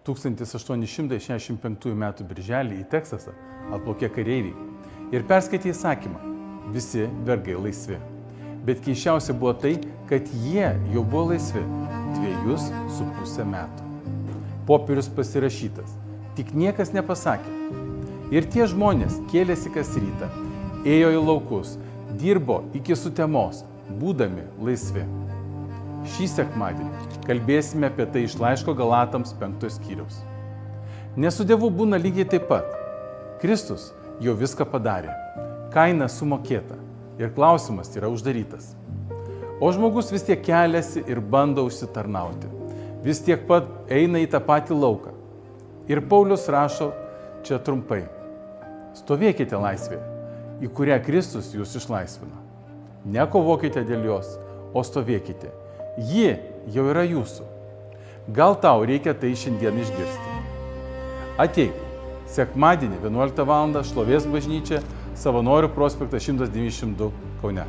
1865 m. birželį į Teksasą atplaukė kareiviai ir perskaitė įsakymą – visi vergai laisvi. Bet keisčiausia buvo tai, kad jie jau buvo laisvi 2,5 metų. Popierius pasirašytas, tik niekas nepasakė. Ir tie žmonės kėlėsi kas rytą, ėjo į laukus, dirbo iki sutemos, būdami laisvi. Šį sekmadienį kalbėsime apie tai iš laiško Galatams 5 skyriaus. Nes su Dievu būna lygiai taip pat. Kristus jau viską padarė, kaina sumokėta ir klausimas yra uždarytas. O žmogus vis tiek keliasi ir bando užsitarnauti, vis tiek pat eina į tą patį lauką. Ir Paulius rašo čia trumpai. Stovėkite laisvėje, į kurią Kristus jūs išlaisvino. Nekovokite dėl jos, o stovėkite. Ji jau yra jūsų. Gal tau reikia tai šiandien išgirsti. Ateik, sekmadienį 11 val. Šlovės bažnyčia, Savanorių prospektas 192 Kaune.